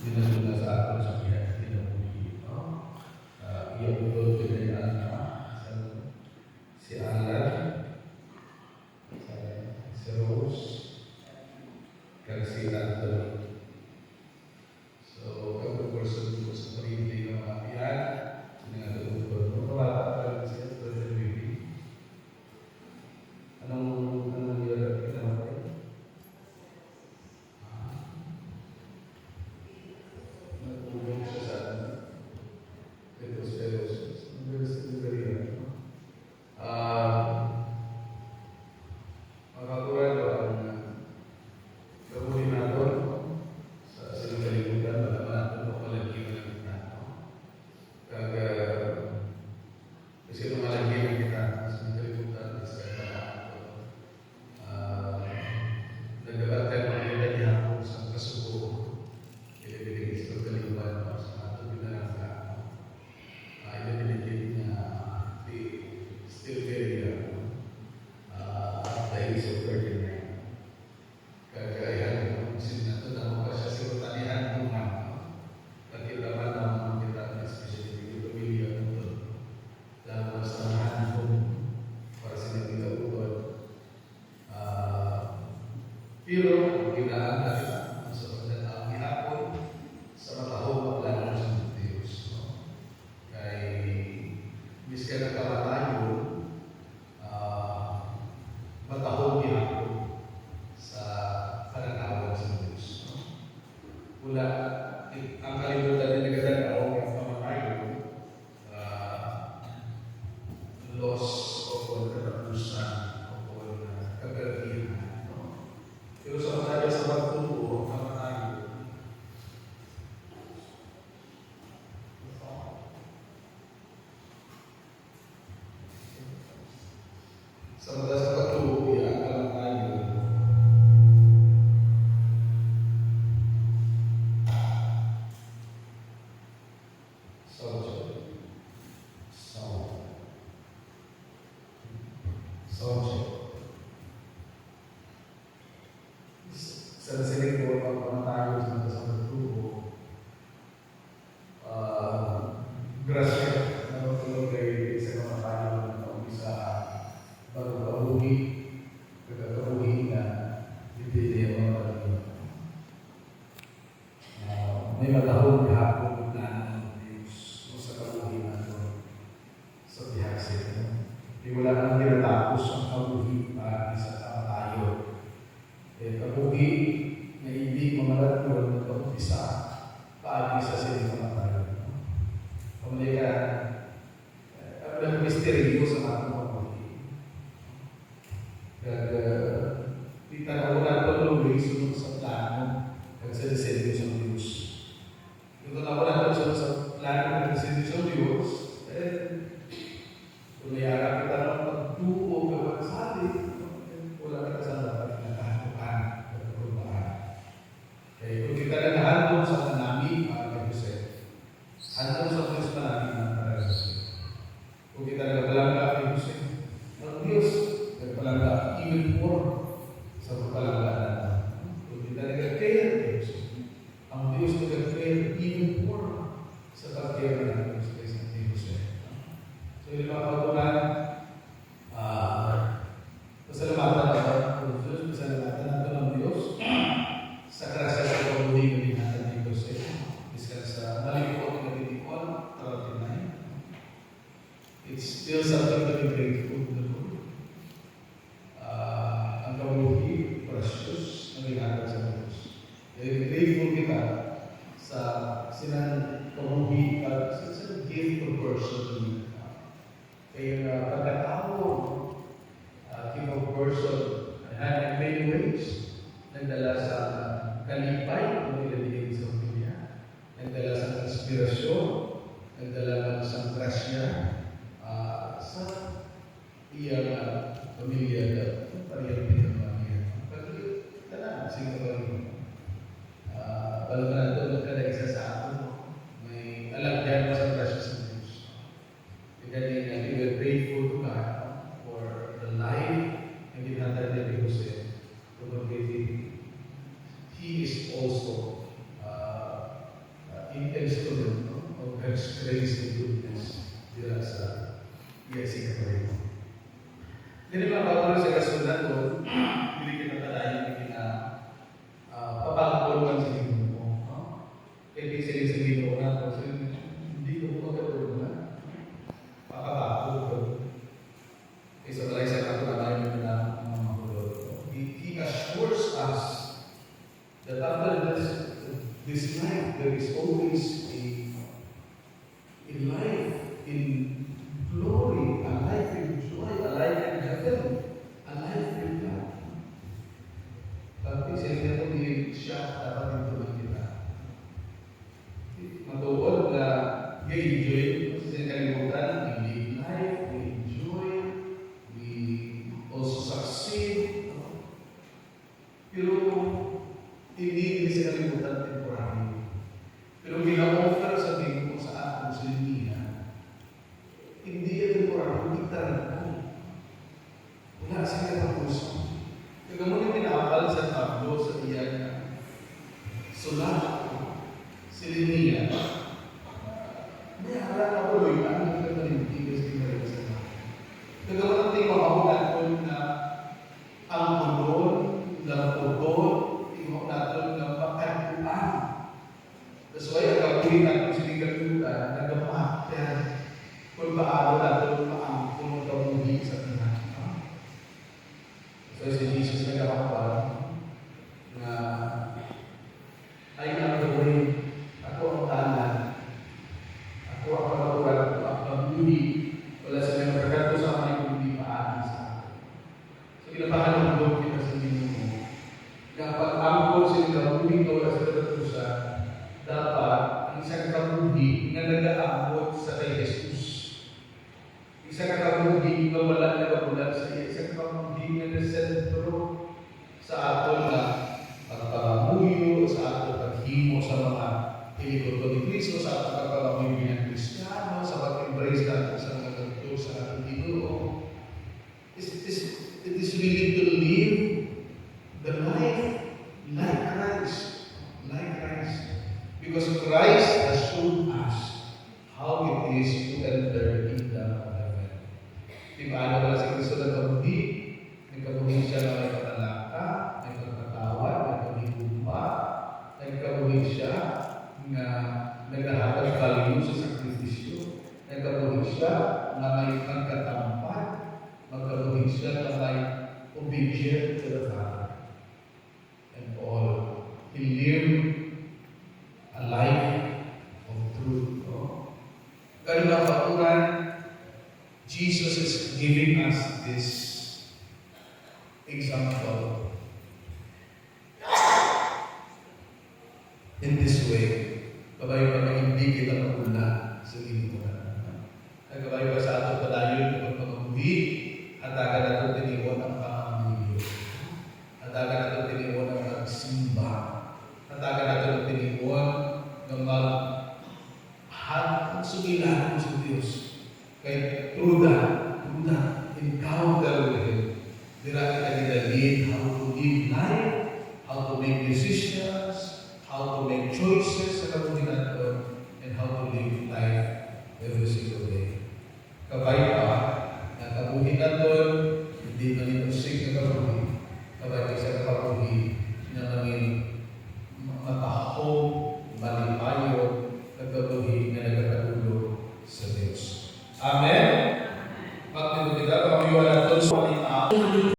dinadala sa atin sa kaya kinabuhi. Iya betul kejadian si Alan, si Rose, dan si Anthony. So, kami person ko sa pag-ibig ng mga iyan, sinagawa ko, wala pa siya sa pag-ibig. Anong nangyari kinabuhi? Nagulong siya sa ito seryoso. Ang very makakura ang kabuhin natin sa kalibutan, wala natin o malagyan natin. Kaya kasi malagyan kita sa kalibutan sa nagabatan ng mga niya sa kasuko. Ibigay sa kalibutan sa ating binarang identity niya still very dahil sa 39. Kagayan, sinato na mo pa siya sa tanihan ng mga naman naman kita na especially yung pamilya mo doon. Dahil sa handphone para sa nagkita utod. Pero, ginaan na kita sa pagkatang ihapon sa matahong maglalang sa Diyos. Kay miskan ang kamatayo, matahong ihapon sa pananawan sa Diyos. Wala, ang kalimutan na nagadalaw ng kamatayo, loss o katapusan o kagalihan. Pero sa mataya sa pagtubo, kamatayo, sa mataya sa pagtubo, ang kamatayo, sa siling po ang pamatayo sa pagtubo, grasya na matulog kay sa pamatayo na umpisa bago kabuhi, pagkakabuhi na hindi niya mga pagkakulo. May matahong hapon na ng Diyos o sa kabuhi na ito sa bihagsin. Di wala nang tinatapos ang kabuhi para sa kamatayo. Kabuhi na hindi mga ratyon na umpisa paagi sa siling kamatayo. Pamilya ka, ang misteryo sa mga kabuhi. Kaya, di tanawala patuloy sunod sa plano at sa disenyo sa Diyos. Kung tanawala sunod sa plano at disenyo sa Diyos, kung nayara kita ng pagtuo kapag sabi, wala kita sa dapat na kahanukan at perubahan. Kaya kung kita naghahandong sa manami, para Jose, handong sa Diyos manami para Jose. Kung kita nagpalangga kay Jose, ang Diyos nagpalangga even more sa pagpalangga natin. Kung kita nag-care kay Jose, ang Diyos nag-care even more sa pag-care natin kay Jose. So, yung mga pagkuhan, pasalamatan natin ng Diyos, pasalamatan natin ng Diyos sa krasya sa pagbuhi na dinatan ng Diyos. Iskan sa malikot na binikuan, 39. It's still something to be grateful to the Lord. Ang pagbuhi, precious, na dinatan sa Diyos. Grateful kita sa sinang pagbuhi at sa gift of person. Kaya pagkatawag king of person had in many ways nagdala sa kalipay kung nilalihin sa pamilya, nagdala sa inspirasyon, nagdala sa grasya sa iyang pamilya at pariyang pinamamilya. Pagkita na, sige ba rin? Balang na ito, nagkada-isa sa atin. May alam yan sa grasya sa Diyos. Again, we are grateful to God for the life and the other that He was in. He is also instrument no, of God's grace and goodness dira sa EIC Catholic. Dili mga patuloy sa kasunod ko, hindi kita padayon na papagpulwan sa Ginoo mo. No? Kaya kasi sa Ginoo na ko, hindi ko magkatulog na pakabako ko. Isa balay sa katulayan na mga makulot. He assures us that after this life, there is always a life in glory, a life in joy, a life in heaven, a life in God. Tapi sila ko din siya dapat ito kita. Matuod na i-enjoy, kasi sa kalimutan, we live life, we enjoy, we also succeed. Pero hindi sa kalimutan temporary. Pero gina-offer sa Ginoo sa atin sa linya, hindi yan temporary, eternal. Wala sila ng puso. Kaya mo yung pinakapal sa tablo sa iyan sulat si linya. May harap na tuloy na ang nagkakalimtigas ni Maria sa mga. Kaya mo natin makahulan ko na ang pulon, ng pulon, tingok natin ng pagkakuan. That's why ang kapuhin natin sa ligatutan, nagamak yan. Kung paano natin maangkong magkamuhi sa pinag. So si Jesus nagkakapal na I am the way, ako ang talan, ako ang pagkakuan, ako ang pagkamuhi. Wala silang magkakato sa akin kung hindi maaaring sa akin. So kinapahalong kita sa Ginoo. Dapat angkol sila kamuhi ko wala sila katusa. Dapat ang isang kamuhi na nag-aabot sa kay Jesus. Isang kamuhi na wala nagabulan sa iya. Isang kamuhi na nasentro sa aton na pagpamuyo, sa aton paghimo sa mga ilikot ni Kristo, sa aton pagpamuyo ng Kristiyano, sa pag-embrace natin sa mga ganito sa ating Ginoo. It is really to live the life like Christ. Like Christ. Because Christ has shown us how it is to enter the kingdom of heaven. Di ba ano pala si Kristo nagkabuhi? Nagkabuhi siya na may katalaka, may pagkatawad, may paghitumpa. Nagkabuhi siya na naghahatag value sa sakripisyo. Nagkabuhi siya na may pagkatampad. Magkabuhi siya na may obedient to the Father. And all. He lived a life of truth. No? Kaya kapaturan, Jesus is giving us this example. In this way, kabay-kabay hindi kita magula sa ilimutan. Nagkabay pa sa ato padayon ng pagpamuhi, hatagan nato tiniwan ang pamamilyo. Hatagan nato tiniwan ang magsimba. Hatagan nato tiniwan ng sumilaan sa Diyos. Kaya through that encounter with Him, dira kita gidalhin how to live life, how to make decisions, how to make choices sa kabuhi natin, and how to live life every single day. Kabay pa, na kabuhi natin, hindi na nito sig na kabuhi. Kabay pa sa kabuhi na namin matahong, malipayo, nagkabuhi na nagkatulog sa Diyos. Amen?